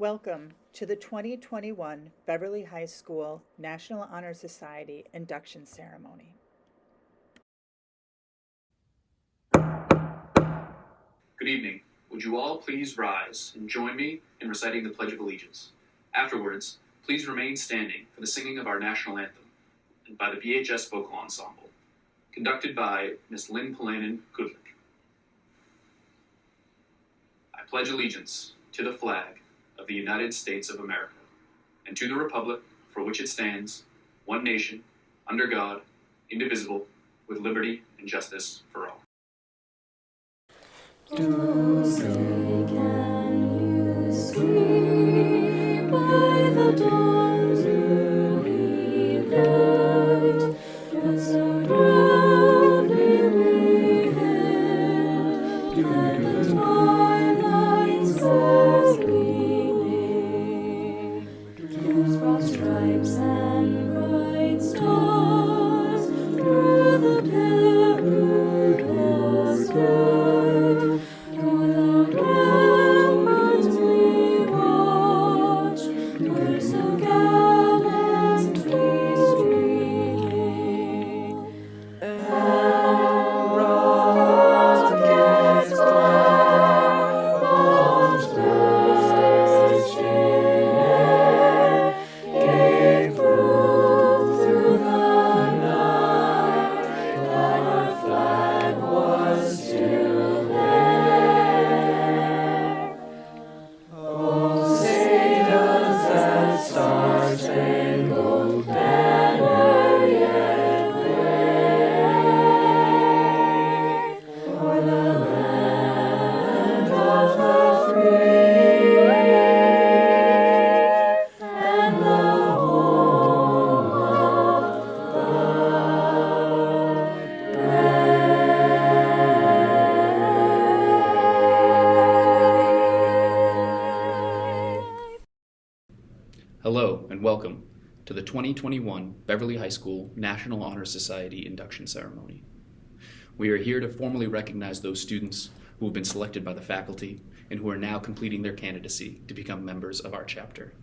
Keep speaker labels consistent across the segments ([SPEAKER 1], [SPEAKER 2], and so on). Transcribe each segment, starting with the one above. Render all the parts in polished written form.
[SPEAKER 1] Welcome to the 2021 Beverly High School National Honor Society Induction Ceremony.
[SPEAKER 2] Good evening. Would you all please rise and join me in reciting the Pledge of Allegiance? Afterwards, please remain standing for the singing of our national anthem and by the BHS Vocal Ensemble, conducted by Ms. Lynn Polanin-Goodlick. I pledge allegiance to the flag of the United States of America and to the republic for which it stands, one nation, under God, indivisible, with liberty and justice for all.
[SPEAKER 3] Do say, can you see by the dawn's early light that so proudly hailed and the twilight's last gleaming, whose broad stripes and bright stars through the perilous sky?
[SPEAKER 2] Hello and welcome to the 2021 Beverly High School National Honor Society Induction Ceremony. We are here to formally recognize those students who have been selected by the faculty and who are now completing their candidacy to become members of our chapter.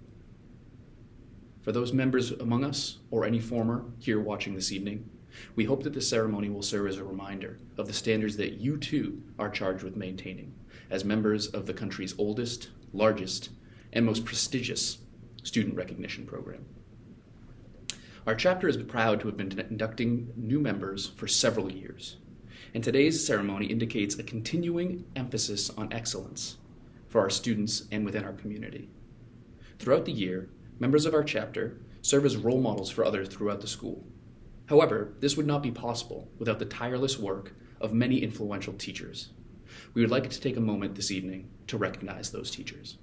[SPEAKER 2] For those members among us, or any former here watching this evening, we hope that this ceremony will serve as a reminder of the standards that you too are charged with maintaining as members of the country's oldest, largest, and most prestigious student recognition program. Our chapter is proud to have been inducting new members for several years, and today's ceremony indicates a continuing emphasis on excellence for our students and within our community. Throughout the year, members of our chapter serve as role models for others throughout the school. However, this would not be possible without the tireless work of many influential teachers. We would like to take a moment this evening to recognize those teachers.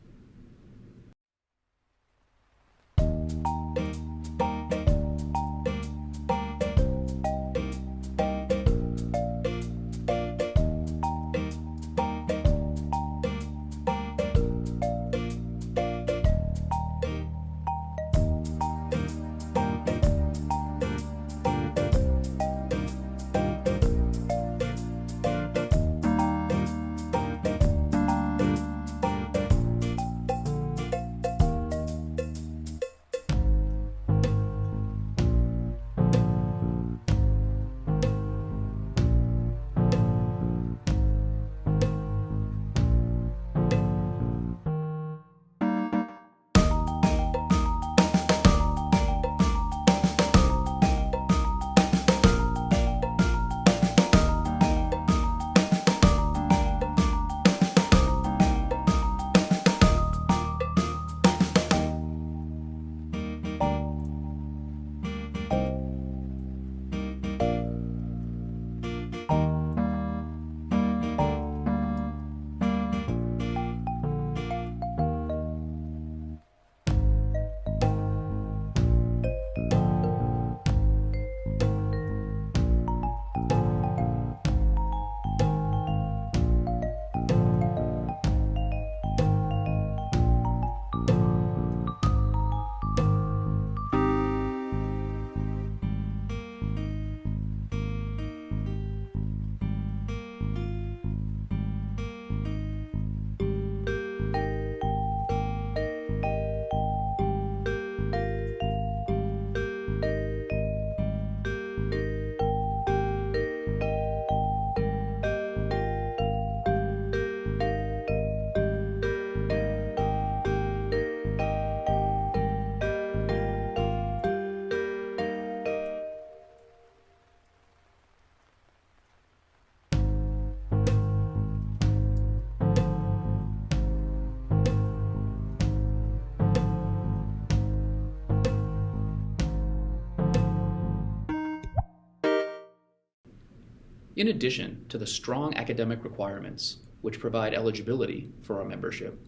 [SPEAKER 2] In addition to the strong academic requirements which provide eligibility for our membership,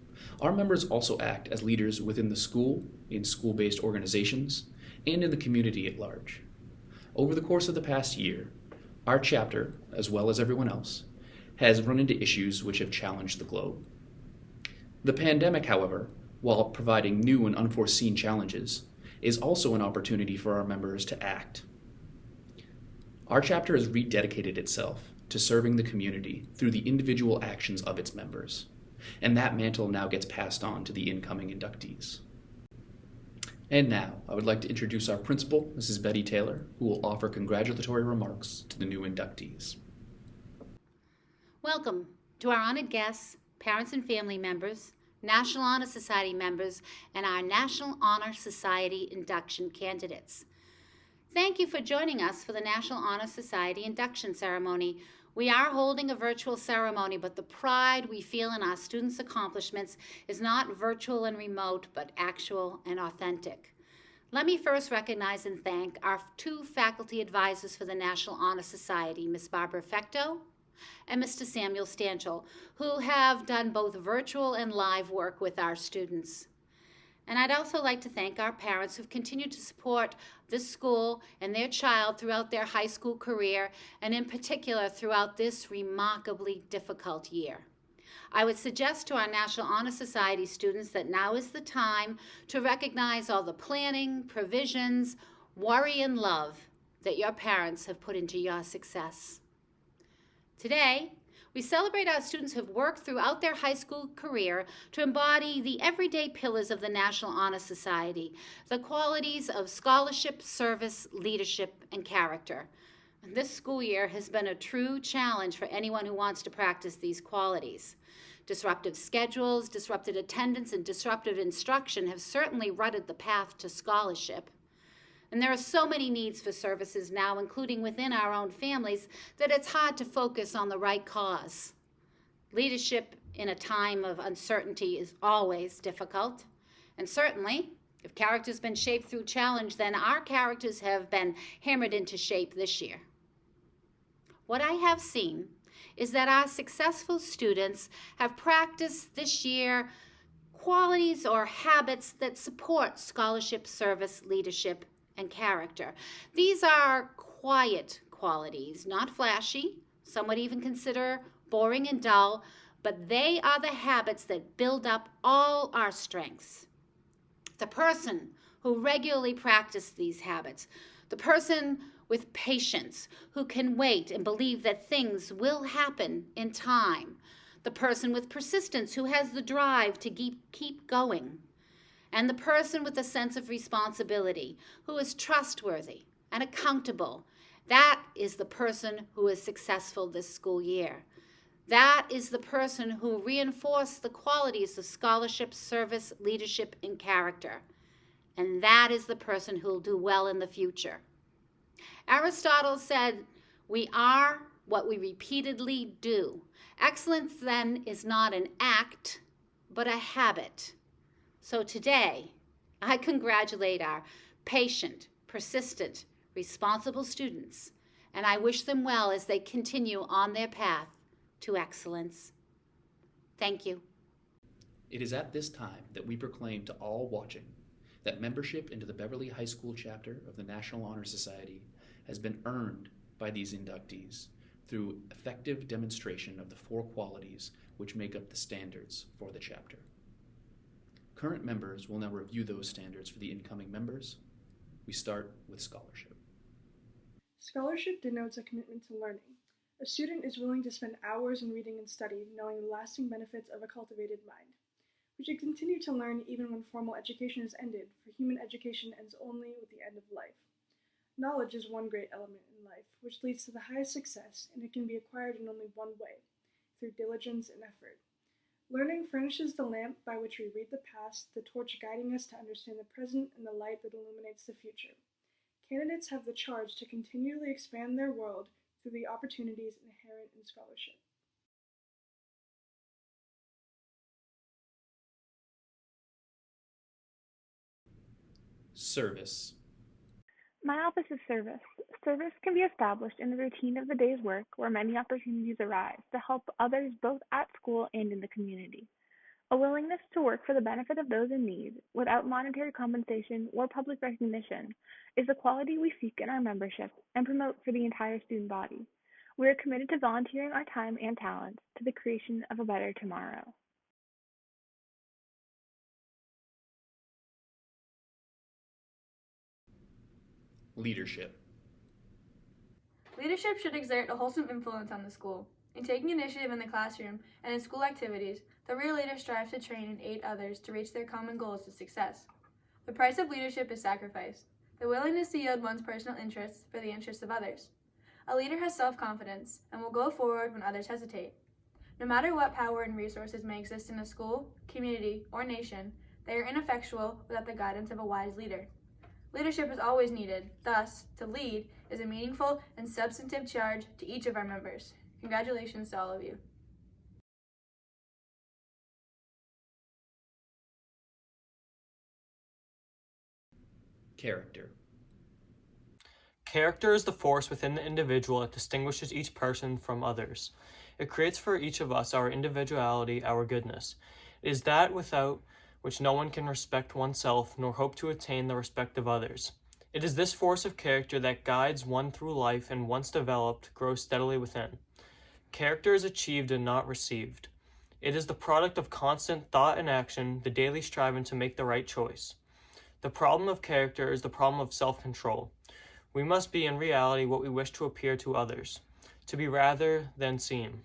[SPEAKER 2] our members also act as leaders within the school, in school-based organizations, and in the community at large. Over the course of the past year, our chapter, as well as everyone else, has run into issues which have challenged the globe. The pandemic, however, while providing new and unforeseen challenges, is also an opportunity for our members to act. Our chapter has rededicated itself to serving the community through the individual actions of its members, and that mantle now gets passed on to the incoming inductees. And now, I would like to introduce our principal, Mrs. Betty Taylor, who will offer congratulatory remarks to the new inductees.
[SPEAKER 4] Welcome to our honored guests, parents and family members, National Honor Society members, and our National Honor Society induction candidates. Thank you for joining us for the National Honor Society induction ceremony. We are holding a virtual ceremony, but the pride we feel in our students' accomplishments is not virtual and remote, but actual and authentic. Let me first recognize and thank our two faculty advisors for the National Honor Society, Ms. Barbara Fecto and Mr. Samuel Stanchel, who have done both virtual and live work with our students. And I'd also like to thank our parents who've continued to support this school and their child throughout their high school career, and in particular throughout this remarkably difficult year. I would suggest to our National Honor Society students that now is the time to recognize all the planning, provisions, worry, and love that your parents have put into your success. Today, we celebrate our students who have worked throughout their high school career to embody the everyday pillars of the National Honor Society, the qualities of scholarship, service, leadership, and character. And this school year has been a true challenge for anyone who wants to practice these qualities. Disruptive schedules, disrupted attendance, and disruptive instruction have certainly rutted the path to scholarship. And there are so many needs for services now, including within our own families, that it's hard to focus on the right cause. Leadership in a time of uncertainty is always difficult. And certainly, if character's been shaped through challenge, then our characters have been hammered into shape this year. What I have seen is that our successful students have practiced this year qualities or habits that support scholarship, service, leadership, and character. These are quiet qualities, not flashy. Some would even consider boring and dull, but they are the habits that build up all our strengths. The person who regularly practices these habits, the person with patience who can wait and believe that things will happen in time, the person with persistence who has the drive to keep going, and the person with a sense of responsibility, who is trustworthy and accountable. That is the person who is successful this school year. That is the person who reinforced the qualities of scholarship, service, leadership, and character. And that is the person who will do well in the future. Aristotle said, "We are what we repeatedly do." Excellence, then, is not an act, but a habit. So today, I congratulate our patient, persistent, responsible students, and I wish them well as they continue on their path to excellence. Thank you.
[SPEAKER 2] It is at this time that we proclaim to all watching that membership into the Beverly High School chapter of the National Honor Society has been earned by these inductees through effective demonstration of the four qualities which make up the standards for the chapter. Current members will now review those standards for the incoming members. We start with scholarship.
[SPEAKER 5] Scholarship denotes a commitment to learning. A student is willing to spend hours in reading and study, knowing the lasting benefits of a cultivated mind. We should continue to learn even when formal education is ended, for human education ends only with the end of life. Knowledge is one great element in life, which leads to the highest success, and it can be acquired in only one way, through diligence and effort. Learning furnishes the lamp by which we read the past, the torch guiding us to understand the present, and the light that illuminates the future. Candidates have the charge to continually expand their world through the opportunities inherent in scholarship.
[SPEAKER 2] Service.
[SPEAKER 6] My office is service. Service can be established in the routine of the day's work where many opportunities arise to help others both at school and in the community. A willingness to work for the benefit of those in need, without monetary compensation or public recognition, is a quality we seek in our membership and promote for the entire student body. We are committed to volunteering our time and talents to the creation of a better tomorrow.
[SPEAKER 2] Leadership.
[SPEAKER 7] Leadership should exert a wholesome influence on the school. In taking initiative in the classroom and in school activities, the real leader strives to train and aid others to reach their common goals to success. The price of leadership is sacrifice, the willingness to yield one's personal interests for the interests of others. A leader has self-confidence and will go forward when others hesitate. No matter what power and resources may exist in a school, community, or nation, they are ineffectual without the guidance of a wise leader. Leadership is always needed. Thus, to lead is a meaningful and substantive charge to each of our members. Congratulations to all of you.
[SPEAKER 2] Character.
[SPEAKER 8] Character is the force within the individual that distinguishes each person from others. It creates for each of us our individuality, our goodness. It is that without which no one can respect oneself nor hope to attain the respect of others. It is this force of character that guides one through life and, once developed, grows steadily within. Character is achieved and not received. It is the product of constant thought and action, the daily striving to make the right choice. The problem of character is the problem of self-control. We must be in reality what we wish to appear to others, to be rather than seem.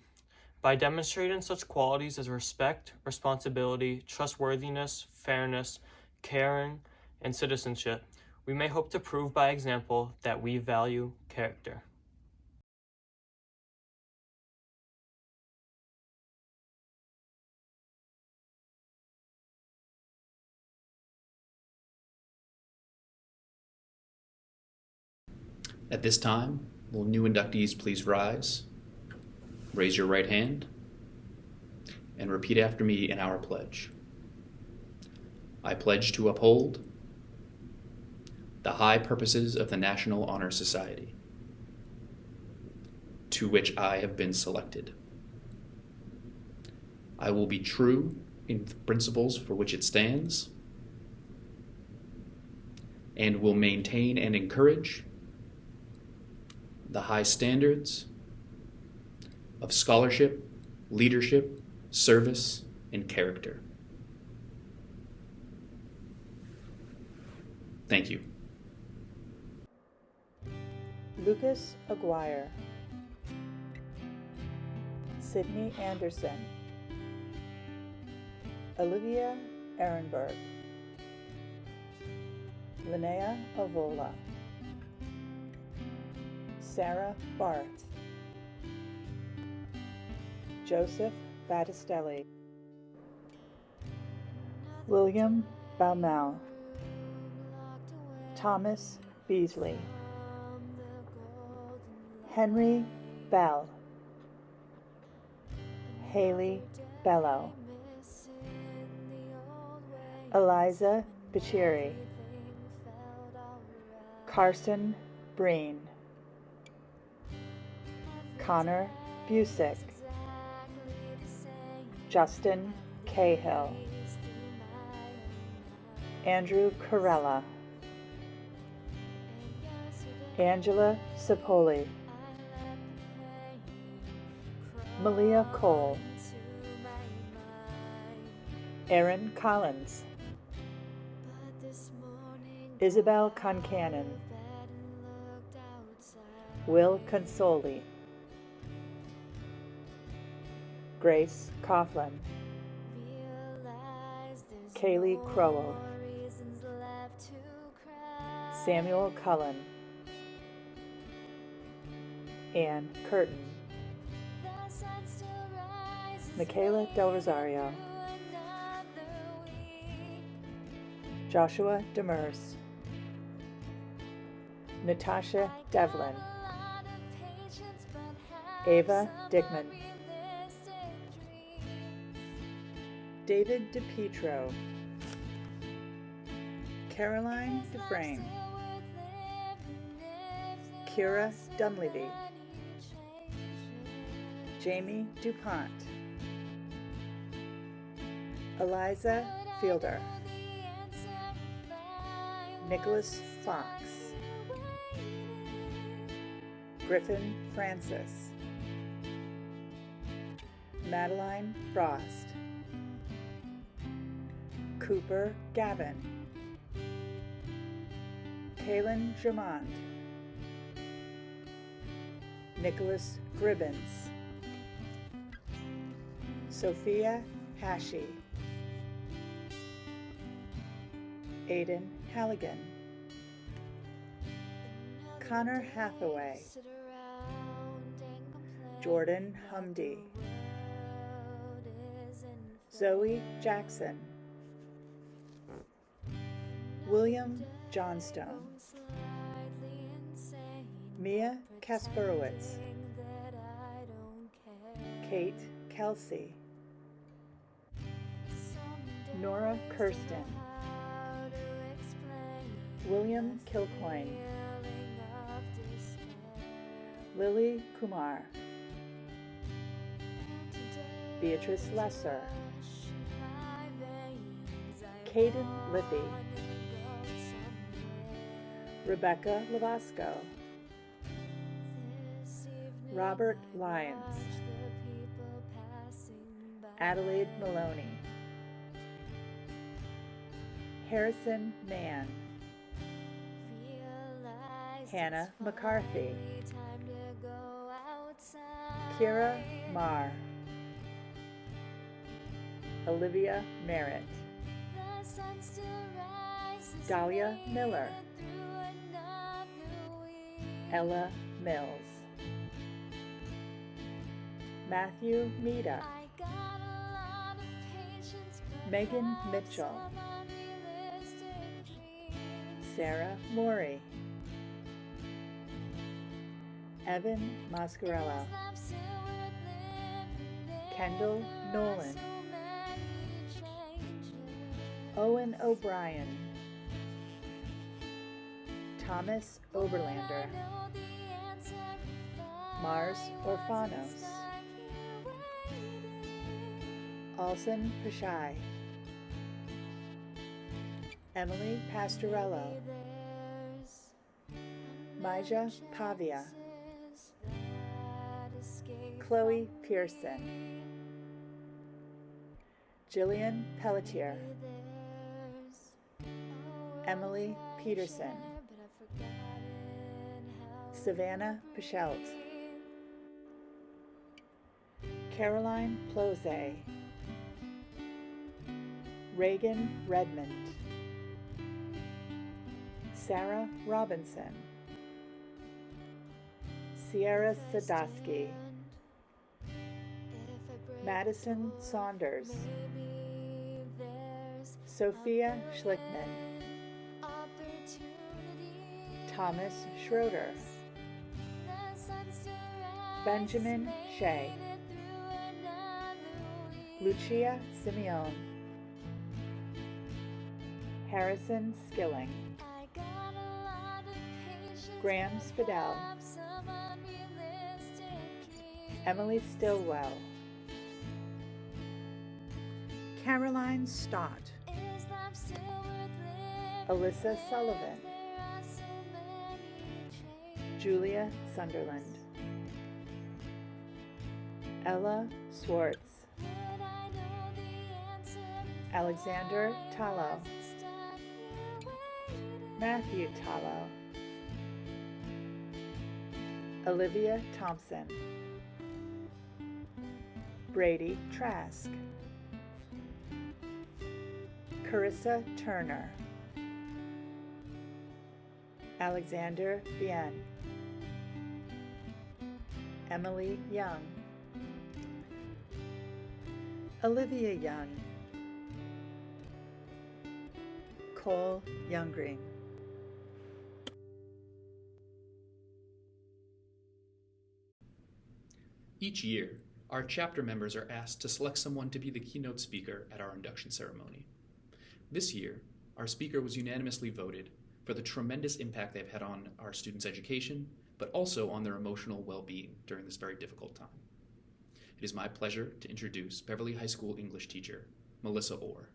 [SPEAKER 8] By demonstrating such qualities as respect, responsibility, trustworthiness, fairness, caring, and citizenship, we may hope to prove by example that we value character.
[SPEAKER 2] At this time, will new inductees please rise, raise your right hand, and repeat after me in our pledge. I pledge to uphold the high purposes of the National Honor Society, to which I have been selected. I will be true in the principles for which it stands, and will maintain and encourage the high standards of scholarship, leadership, service, and character. Thank you.
[SPEAKER 1] Lucas Aguirre, Sydney Anderson, Olivia Ehrenberg, Linnea Avola, Sarah Barth, Joseph Battistelli, William Baumel, Thomas Beasley, Henry Bell, Haley Bello, Eliza Bichiri, Carson Breen, Connor Busick, Justin Cahill, Andrew Corella, Angela Sapoli, Malia Cole, Aaron Collins, Isabel Concanon, Will Consoli, Grace Coughlin, Kaylee Crowell, Samuel Cullen, Ann Curtin, Michaela Del Rosario, Joshua Demers, Natasha Devlin, Ava Dickman, David DePietro, Caroline Dufresne, Kira Dunleavy, Jamie DuPont, Eliza Fielder, Nicholas Fox, Griffin Francis, Madeline Frost, Cooper Gavin, Kaylin Germond, Nicholas Gribbins, Sophia Hashi, Aidan Halligan, Connor Hathaway, Jordan Humdy, Zoe Jackson, William Johnstone, Mia Kasperowitz, Kate Kelsey, Nora Kirsten, William Kilcoyne, Lily Kumar, Beatrice Lesser, Caden Lippy, Rebecca Lavasco, Robert Lyons, Adelaide Maloney, Harrison Mann, Hannah McCarthy, Kira Marr, Olivia Merritt, Dahlia Miller, Ella Mills, Matthew Mida, Megan Mitchell, Sarah Morey, Evan Mascarello, Kendall Nolan, Owen O'Brien, Thomas Oberlander, Mars Orfanos, Alson Pashai, Emily Pastorello, Maja Pavia, Chloe Pearson, Jillian Pelletier, Emily Peterson, Savannah Pichelt, Caroline Plose, Reagan Redmond, Sarah Robinson, Sierra Sadowski, Madison Saunders, Sophia Schlickman, Thomas Schroeder, Benjamin Shea, Lucia Simeone, Harrison Skilling, Graham Spadell, Emily Stillwell, Caroline Stott, Alyssa Sullivan, Julia Sunderland, Ella Swartz, Alexander Tallow, Matthew Tallow, Olivia Thompson, Brady Trask, Carissa Turner, Alexander Bien, Emily Young, Olivia Young, Cole Younggreen.
[SPEAKER 2] Each year, our chapter members are asked to select someone to be the keynote speaker at our induction ceremony. This year, our speaker was unanimously voted for the tremendous impact they've had on our students' education, but also on their emotional well-being during this very difficult time. It is my pleasure to introduce Beverly High School English teacher, Melissa Orr.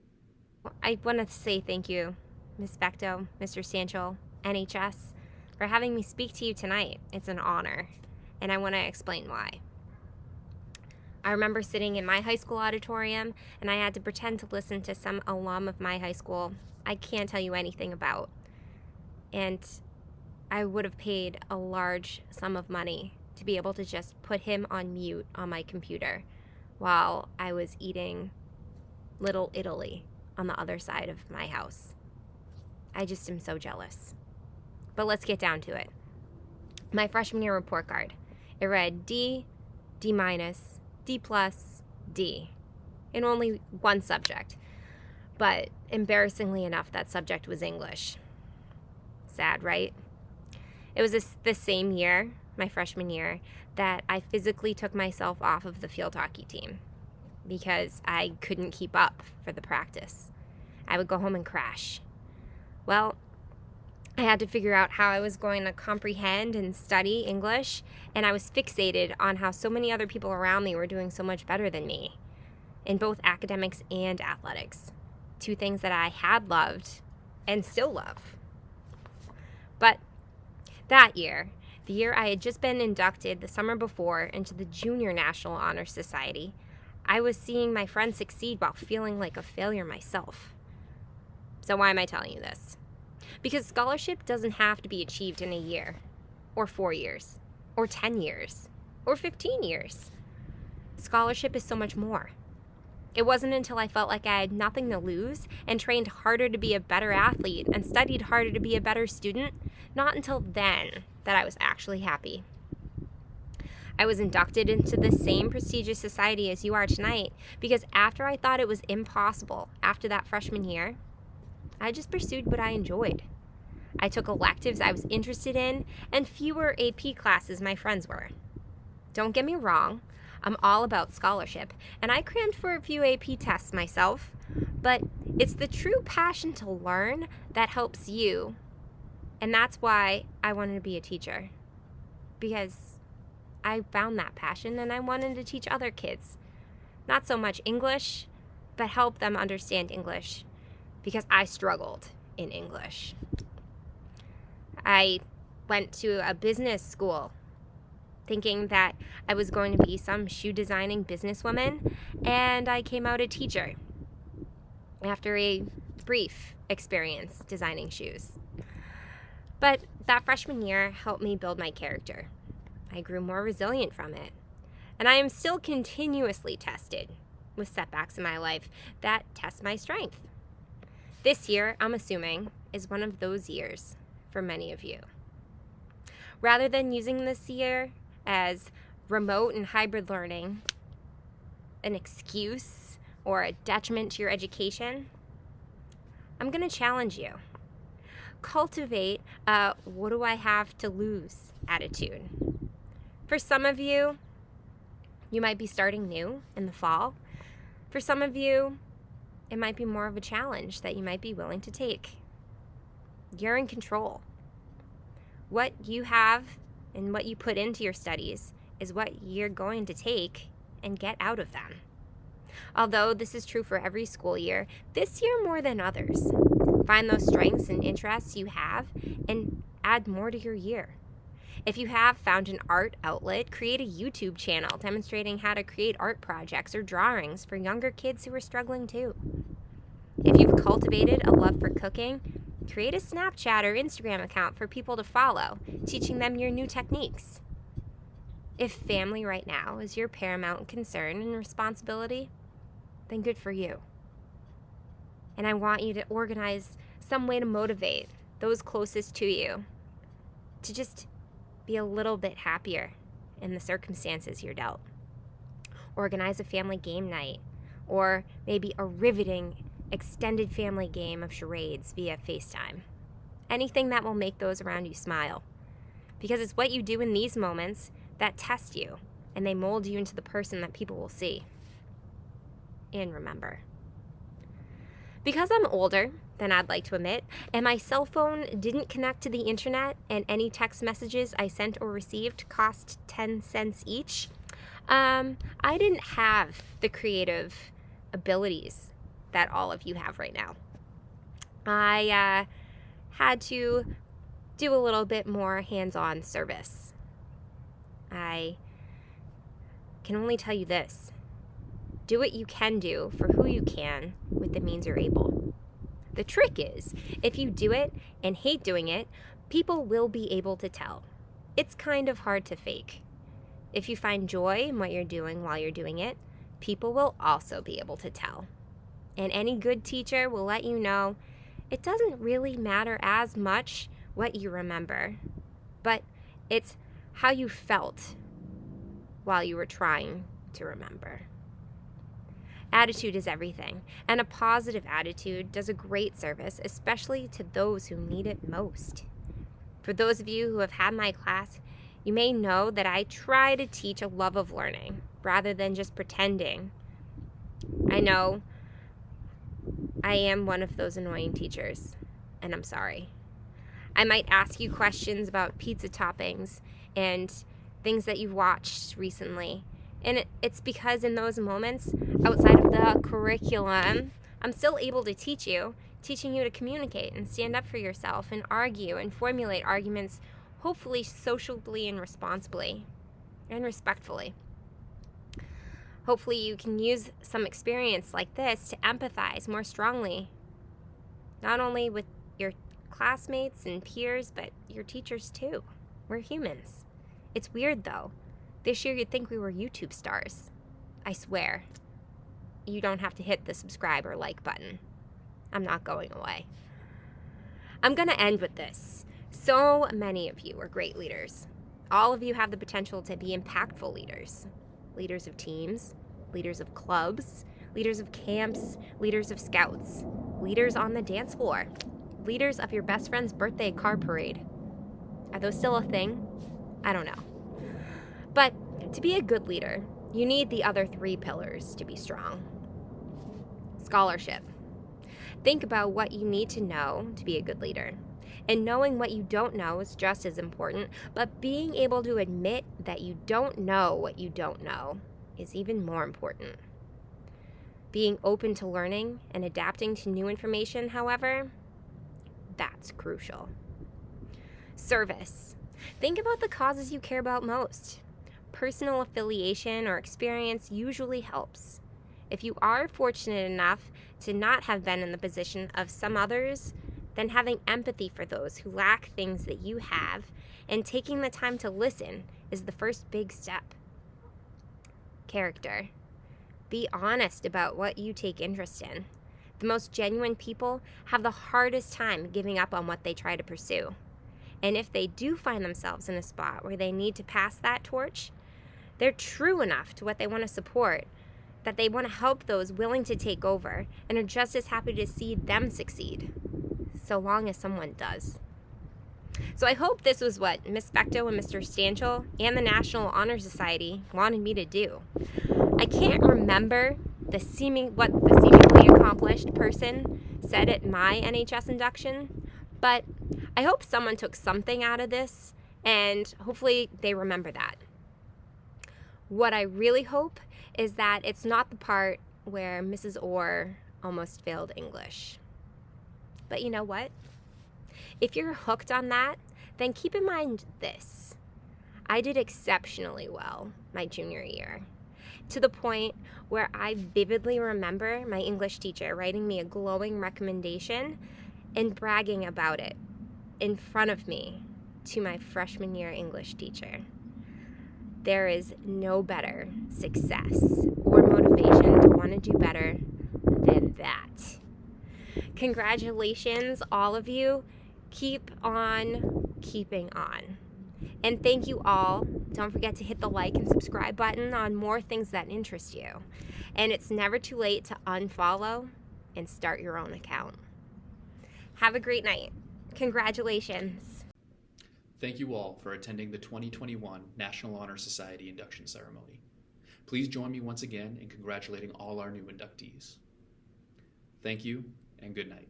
[SPEAKER 9] I want to say thank you, Ms. Bechto, Mr. Sanchel, NHS, for having me speak to you tonight. It's an honor, and I want to explain why. I remember sitting in my high school auditorium, and I had to pretend to listen to some alum of my high school I can't tell you anything about. And I would have paid a large sum of money to be able to just put him on mute on my computer while I was eating Little Italy on the other side of my house. I just am so jealous. But let's get down to it. My freshman year report card, it read D, D-, D+, D, in only one subject. But embarrassingly enough, that subject was English. Sad, right? It was the same year, my freshman year, that I physically took myself off of the field hockey team because I couldn't keep up for the practice. I would go home and crash. Well, I had to figure out how I was going to comprehend and study English, and I was fixated on how so many other people around me were doing so much better than me in both academics and athletics, two things that I had loved and still love. But that year, the year I had just been inducted the summer before into the Junior National Honor Society, I was seeing my friends succeed while feeling like a failure myself. So why am I telling you this? Because scholarship doesn't have to be achieved in a year, or 4 years, or 10 years, or 15 years. Scholarship is so much more. It wasn't until I felt like I had nothing to lose and trained harder to be a better athlete and studied harder to be a better student, not until then that I was actually happy. I was inducted into the same prestigious society as you are tonight because after I thought it was impossible after that freshman year, I just pursued what I enjoyed. I took electives I was interested in and fewer AP classes my friends were. Don't get me wrong, I'm all about scholarship, and I crammed for a few AP tests myself, but it's the true passion to learn that helps you, and that's why I wanted to be a teacher, because I found that passion and I wanted to teach other kids. Not so much English, but help them understand English, because I struggled in English. I went to a business school thinking that I was going to be some shoe designing businesswoman, and I came out a teacher after a brief experience designing shoes. But that freshman year helped me build my character. I grew more resilient from it, and I am still continuously tested with setbacks in my life that test my strength. This year, I'm assuming, is one of those years for many of you. Rather than using this year as remote and hybrid learning, an excuse or a detriment to your education, I'm going to challenge you. Cultivate a what do I have to lose attitude. For some of you, you might be starting new in the fall. For some of you, it might be more of a challenge that you might be willing to take. You're in control. What you have and what you put into your studies is what you're going to take and get out of them. Although this is true for every school year, this year more than others. Find those strengths and interests you have and add more to your year. If you have found an art outlet, create a YouTube channel demonstrating how to create art projects or drawings for younger kids who are struggling too. If you've cultivated a love for cooking, create a Snapchat or Instagram account for people to follow, teaching them your new techniques. If family right now is your paramount concern and responsibility, then good for you. And I want you to organize some way to motivate those closest to you to just be a little bit happier in the circumstances you're dealt. Organize a family game night, or maybe a riveting extended family game of charades via FaceTime. Anything that will make those around you smile. Because it's what you do in these moments that test you, and they mold you into the person that people will see. And remember, because I'm older than I'd like to admit, and my cell phone didn't connect to the internet, and any text messages I sent or received cost 10 cents each, I didn't have the creative abilities that all of you have right now. I had to do a little bit more hands-on service. I can only tell you this. Do what you can do for who you can with the means you're able. The trick is, if you do it and hate doing it, people will be able to tell. It's kind of hard to fake. If you find joy in what you're doing while you're doing it, people will also be able to tell. And any good teacher will let you know it doesn't really matter as much what you remember, but it's how you felt while you were trying to remember. Attitude is everything, and a positive attitude does a great service, especially to those who need it most. For those of you who have had my class, you may know that I try to teach a love of learning rather than just pretending. I know I am one of those annoying teachers, and I'm sorry. I might ask you questions about pizza toppings and things that you've watched recently. And it's because in those moments, outside of the curriculum, I'm still able to teaching you to communicate and stand up for yourself and argue and formulate arguments, hopefully sociably and responsibly and respectfully. Hopefully you can use some experience like this to empathize more strongly, not only with your classmates and peers, but your teachers too. We're humans. It's weird though. This year you'd think we were YouTube stars. I swear. You don't have to hit the subscribe or like button. I'm not going away. I'm gonna end with this. So many of you are great leaders. All of you have the potential to be impactful leaders. Leaders of teams, leaders of clubs, leaders of camps, leaders of scouts, leaders on the dance floor, leaders of your best friend's birthday car parade. Are those still a thing? I don't know. But to be a good leader, you need the other 3 pillars to be strong. Scholarship. Think about what you need to know to be a good leader. And knowing what you don't know is just as important, but being able to admit that you don't know what you don't know is even more important. Being open to learning and adapting to new information, however, that's crucial. Service. Think about the causes you care about most. Personal affiliation or experience usually helps. If you are fortunate enough to not have been in the position of some others, then having empathy for those who lack things that you have and taking the time to listen is the first big step. Character. Be honest about what you take interest in. The most genuine people have the hardest time giving up on what they try to pursue. And if they do find themselves in a spot where they need to pass that torch, they're true enough to what they want to support, that they want to help those willing to take over and are just as happy to see them succeed, so long as someone does. So I hope this was what Ms. Bechtel and Mr. Stanchel and the National Honor Society wanted me to do. I can't remember what the seemingly accomplished person said at my NHS induction, but I hope someone took something out of this, and hopefully they remember that. What I really hope is that it's not the part where Mrs. Orr almost failed English. But you know what? If you're hooked on that, then keep in mind this. I did exceptionally well my junior year, to the point where I vividly remember my English teacher writing me a glowing recommendation and bragging about it in front of me to my freshman year English teacher. There is no better success or motivation to want to do better than that. Congratulations, all of you. Keep on keeping on. And thank you all. Don't forget to hit the like and subscribe button on more things that interest you. And it's never too late to unfollow and start your own account. Have a great night. Congratulations.
[SPEAKER 2] Thank you all for attending the 2021 National Honor Society induction ceremony. Please join me once again in congratulating all our new inductees. Thank you and good night.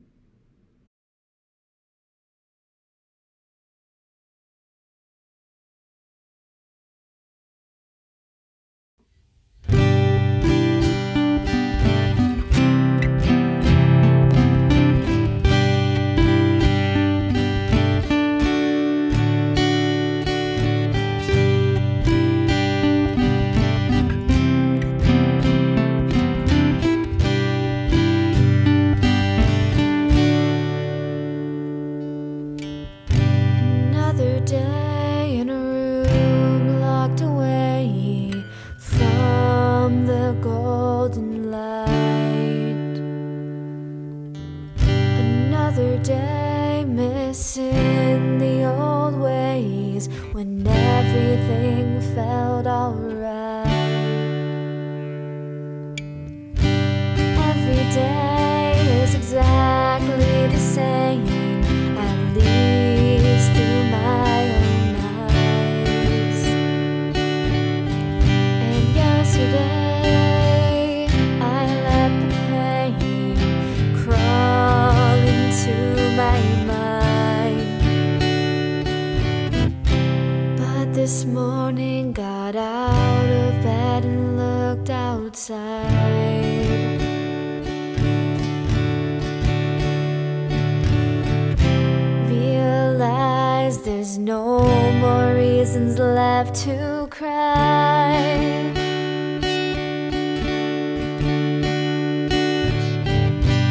[SPEAKER 3] Another day missing the old ways when everything felt alright. Every day is exactly the same, at least through my own eyes. And yesterday I let the pain crawl into my mind. But this morning got out of bed and looked outside. Realized there's no more reasons left to cry.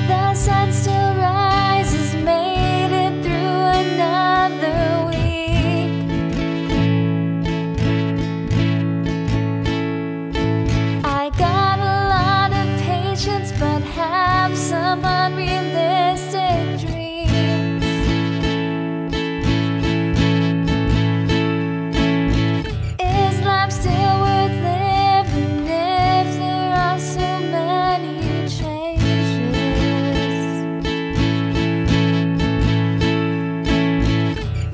[SPEAKER 3] The sun still rises, made it through another week. I got a lot of patience, but have some unrealistic dreams. Is life still worth living if there are so many changes?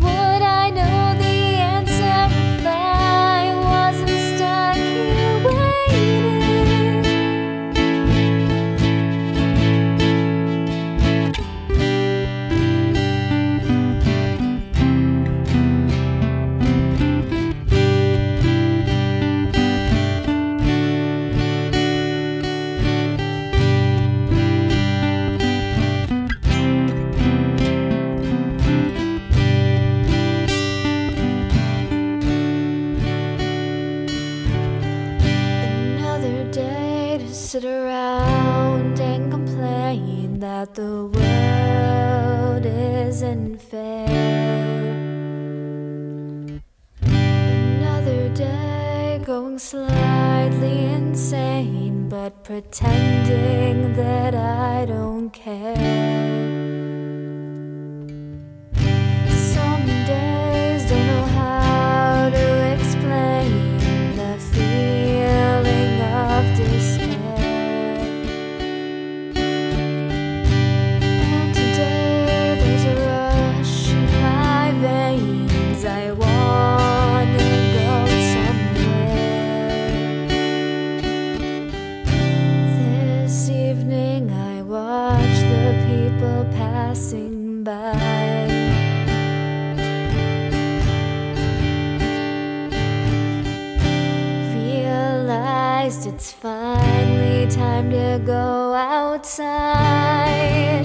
[SPEAKER 3] Would I know the answer if I wasn't stuck here waiting? Another day to sit around and complain that the world isn't fair. Another day going slightly insane, but pretending that I don't care. Some days don't know how to explain the feeling of despair. And today there's a rush in my veins. I wanna go somewhere. This evening I watch the people passing by. Realized it's finally time to go outside.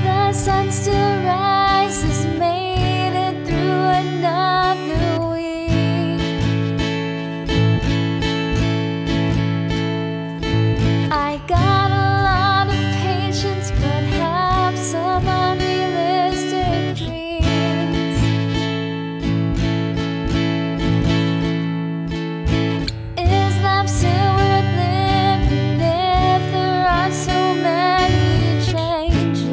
[SPEAKER 3] The sun still rises, made it through another week. I got a lot of patience, but have some unrealistic dreams. Is life still worth living if there are so many changes?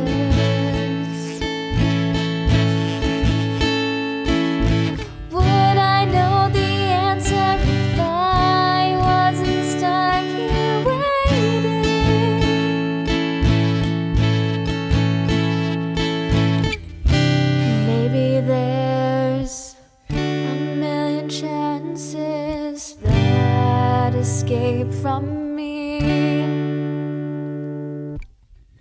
[SPEAKER 3] Would I know the answer if I wasn't stuck here waiting? Maybe there's a million chances that escape from me.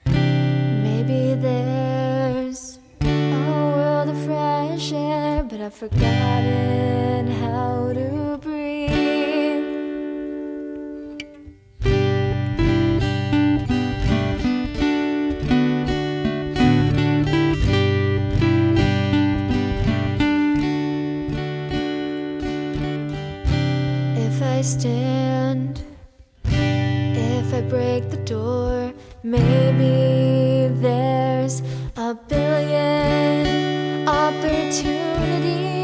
[SPEAKER 3] Maybe there's a world of fresh air, but I've forgotten how to breathe. If I stand, if I break the door, maybe there's a billion opportunities.